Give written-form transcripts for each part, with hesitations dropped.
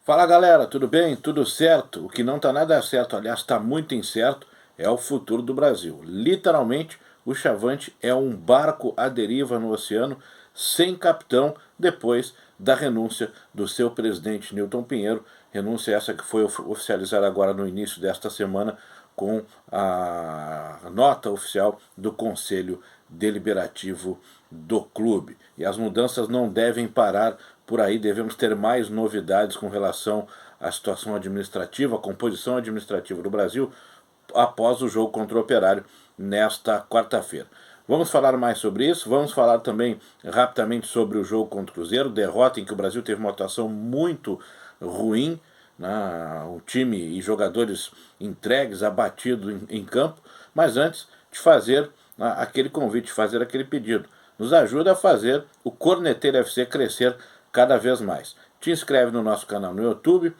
Fala galera, tudo bem? Tudo certo? O que não está nada certo, aliás, está muito incerto, é o futuro do Brasil. Literalmente, o Chavante é um barco à deriva no oceano, sem capitão, depois da renúncia do seu presidente Nilton Pinheiro. Renúncia essa que foi oficializada agora no início desta semana com a nota oficial do Conselho Deliberativo do clube. E as mudanças não devem parar por aí, devemos ter mais novidades com relação à situação administrativa, à composição administrativa do Brasil após o jogo contra o Operário nesta quarta-feira. Vamos falar mais sobre isso, vamos falar também rapidamente sobre o jogo contra o Cruzeiro, derrota em que o Brasil teve uma atuação muito ruim, né? O time e jogadores entregues, abatidos em campo, mas antes de fazer aquele convite, fazer aquele pedido, nos ajuda a fazer o Corneteiro FC crescer cada vez mais. Te inscreve no nosso canal no YouTube,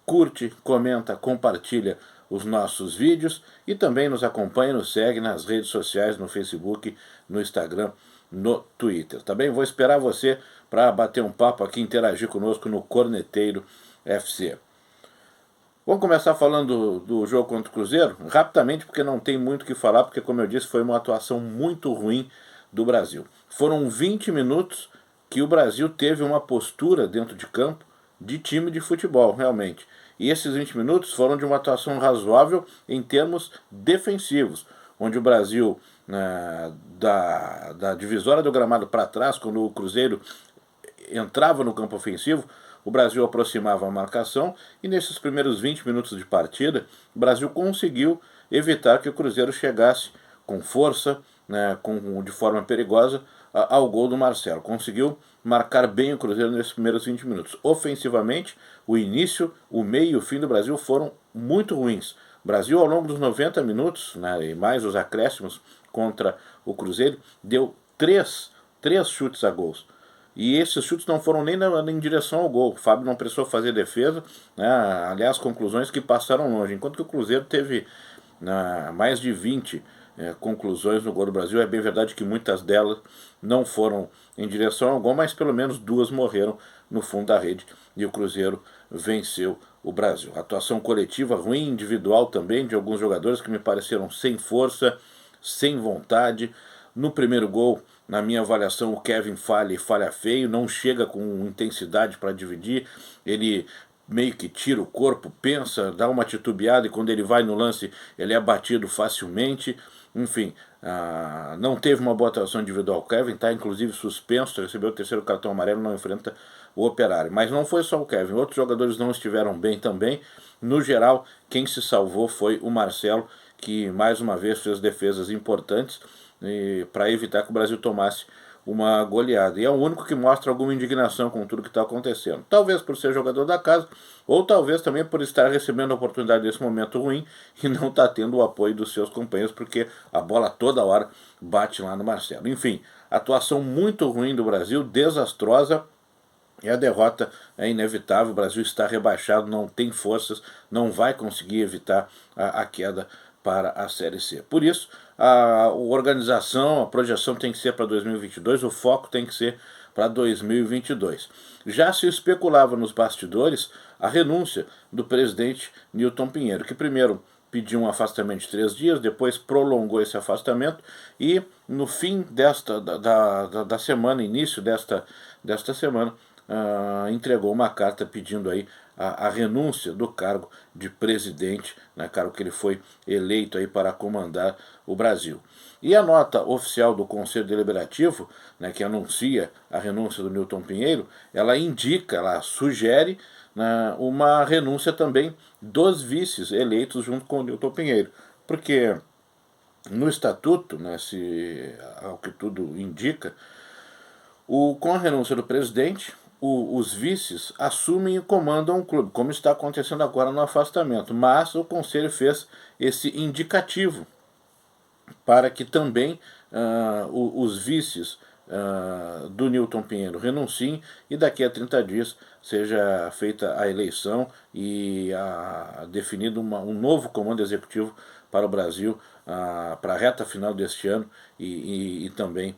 curte, comenta, compartilha os nossos vídeos e também nos acompanha, nos segue nas redes sociais, no Facebook, no Instagram, no Twitter. Também vou esperar você para bater um papo aqui, interagir conosco no Corneteiro FC. Vamos começar falando do jogo contra o Cruzeiro, rapidamente, porque não tem muito o que falar, porque, como eu disse, foi uma atuação muito ruim do Brasil. Foram 20 minutos que o Brasil teve uma postura dentro de campo de time de futebol, realmente. E esses 20 minutos foram de uma atuação razoável em termos defensivos, onde o Brasil, da divisória do gramado para trás, quando o Cruzeiro entrava no campo ofensivo, o Brasil aproximava a marcação e nesses primeiros 20 minutos de partida, o Brasil conseguiu evitar que o Cruzeiro chegasse com força, né, de forma perigosa, ao gol do Marcelo. Conseguiu marcar bem o Cruzeiro nesses primeiros 20 minutos. Ofensivamente, o início, o meio e o fim do Brasil foram muito ruins. O Brasil, ao longo dos 90 minutos, né, e mais os acréscimos contra o Cruzeiro, deu três chutes a gols. E esses chutes não foram nem em direção ao gol. O Fábio não precisou fazer defesa, né? Aliás, conclusões que passaram longe. Enquanto que o Cruzeiro teve mais de 20 conclusões no gol do Brasil. É bem verdade que muitas delas não foram em direção ao gol, mas pelo menos duas morreram no fundo da rede. E o Cruzeiro venceu o Brasil. Atuação coletiva ruim, individual também, de alguns jogadores que me pareceram sem força, sem vontade. No primeiro gol, na minha avaliação, o Kevin falha feio, não chega com intensidade para dividir, ele meio que tira o corpo, pensa, dá uma titubeada e quando ele vai no lance ele é batido facilmente. Enfim, não teve uma boa atuação individual. O Kevin está inclusive suspenso, recebeu o terceiro cartão amarelo, não enfrenta o Operário. Mas não foi só o Kevin, outros jogadores não estiveram bem também. No geral, quem se salvou foi o Marcelo, que mais uma vez fez defesas importantes para evitar que o Brasil tomasse uma goleada. E é o único que mostra alguma indignação com tudo que está acontecendo. Talvez por ser jogador da casa, ou talvez também por estar recebendo a oportunidade desse momento ruim e não estar tendo o apoio dos seus companheiros, porque a bola toda hora bate lá no Marcelo. Enfim, atuação muito ruim do Brasil, desastrosa. E a derrota é inevitável, o Brasil está rebaixado, não tem forças, não vai conseguir evitar a queda para a Série C. Por isso, a organização, a projeção tem que ser para 2022, o foco tem que ser para 2022. Já se especulava nos bastidores a renúncia do presidente Nilton Pinheiro, que primeiro pediu um afastamento de 3 dias, depois prolongou esse afastamento e no fim da semana, início desta semana, entregou uma carta pedindo aí a renúncia do cargo de presidente, né, cargo que ele foi eleito aí para comandar o Brasil. E a nota oficial do Conselho Deliberativo, né, que anuncia a renúncia do Nilton Pinheiro, ela indica, ela sugere uma renúncia também dos vices eleitos junto com o Nilton Pinheiro. Porque no estatuto, né, ao que tudo indica, com a renúncia do presidente, os vices assumem e comandam o clube, como está acontecendo agora no afastamento. Mas o Conselho fez esse indicativo para que também os vices do Nilton Pinheiro renunciem e daqui a 30 dias seja feita a eleição e definido um novo comando executivo para o Brasil para a reta final deste ano e também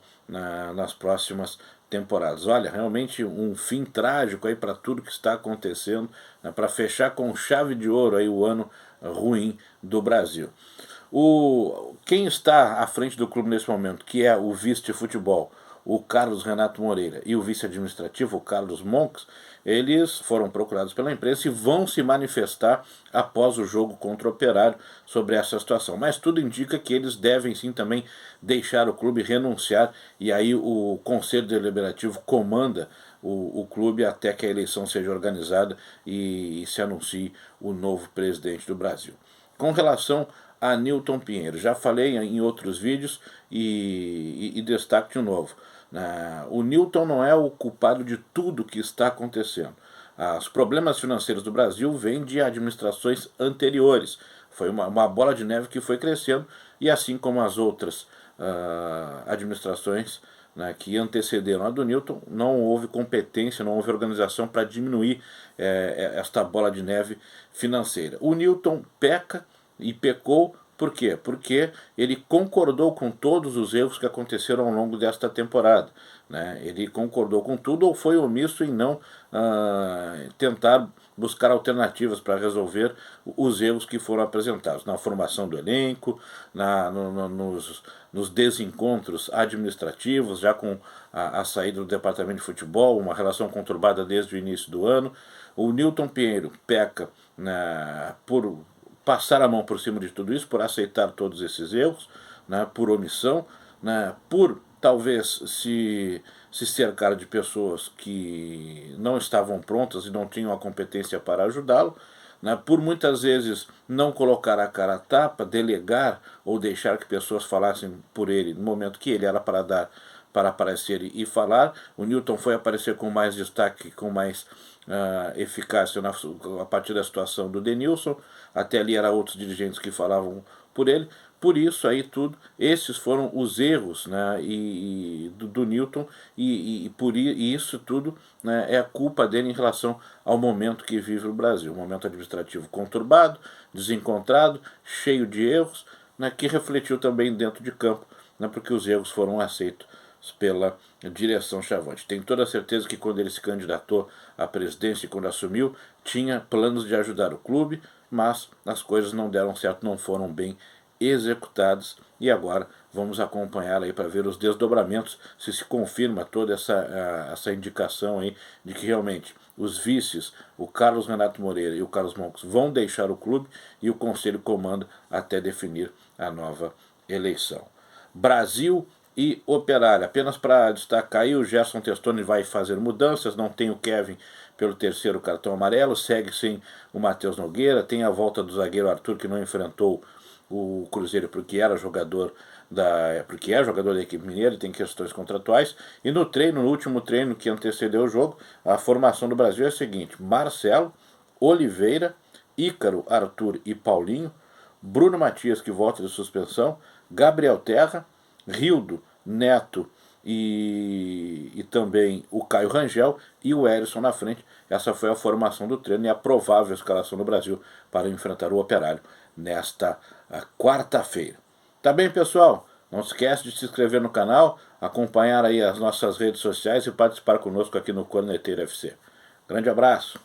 nas próximas temporadas. Olha, realmente um fim trágico aí para tudo que está acontecendo, né, para fechar com chave de ouro aí o ano ruim do Brasil. Quem está à frente do clube nesse momento, que é o vice de futebol, o Carlos Renato Moreira, e o vice-administrativo, o Carlos Monks, eles foram procurados pela imprensa e vão se manifestar após o jogo contra o Operário sobre essa situação. Mas tudo indica que eles devem sim também deixar o clube, renunciar, e aí o Conselho Deliberativo comanda o clube até que a eleição seja organizada e se anuncie o novo presidente do Brasil. Com relação a Nilton Pinheiro, já falei em outros vídeos e destaco de novo. O Nilton não é o culpado de tudo que está acontecendo. Os problemas financeiros do Brasil vêm de administrações anteriores. Foi uma bola de neve que foi crescendo, e assim como as outras administrações, né, que antecederam a do Nilton, não houve competência, não houve organização para diminuir esta bola de neve financeira. O Nilton peca e pecou. Por quê? Porque ele concordou com todos os erros que aconteceram ao longo desta temporada, né? Ele concordou com tudo ou foi omisso em não tentar buscar alternativas para resolver os erros que foram apresentados na formação do elenco, nos desencontros administrativos, já com a saída do departamento de futebol, uma relação conturbada desde o início do ano. O Nilton Pinheiro peca por passar a mão por cima de tudo isso, por aceitar todos esses erros, né, por omissão, né, por talvez se cercar de pessoas que não estavam prontas e não tinham a competência para ajudá-lo, né, por muitas vezes não colocar a cara a tapa, delegar ou deixar que pessoas falassem por ele no momento que ele era para aparecer e falar. O Nilton foi aparecer com mais destaque, com mais eficácia a partir da situação do Denilson. Até ali eram outros dirigentes que falavam por ele. Por isso aí tudo, esses foram os erros, né, do Nilton, e isso tudo, né, é a culpa dele em relação ao momento que vive o Brasil. Um momento administrativo conturbado, desencontrado, cheio de erros, né, que refletiu também dentro de campo, né, porque os erros foram aceitos pela direção Chavante. Tenho toda a certeza que quando ele se candidatou à presidência e quando assumiu, tinha planos de ajudar o clube, mas as coisas não deram certo, não foram bem executadas, e agora vamos acompanhar aí para ver os desdobramentos, se confirma toda essa indicação aí de que realmente os vices, o Carlos Renato Moreira e o Carlos Monks, vão deixar o clube e o Conselho comanda até definir a nova eleição. Brasil e Operário. Apenas para destacar aí, o Gerson Testoni vai fazer mudanças, não tem o Kevin pelo terceiro cartão amarelo, segue sem o Matheus Nogueira, tem a volta do zagueiro Arthur, que não enfrentou o Cruzeiro porque era jogador porque é jogador da equipe mineira e tem questões contratuais. E no último treino que antecedeu o jogo, a formação do Brasil é a seguinte: Marcelo, Oliveira, Ícaro, Arthur e Paulinho, Bruno Matias, que volta de suspensão, Gabriel Terra, Rildo, Neto e também o Caio Rangel e o Erisson na frente. Essa foi a formação do treino e a provável escalação do Brasil para enfrentar o Operário nesta quarta-feira. Tá bem, pessoal? Não esquece de se inscrever no canal, acompanhar aí as nossas redes sociais e participar conosco aqui no Corneteiro FC. Grande abraço!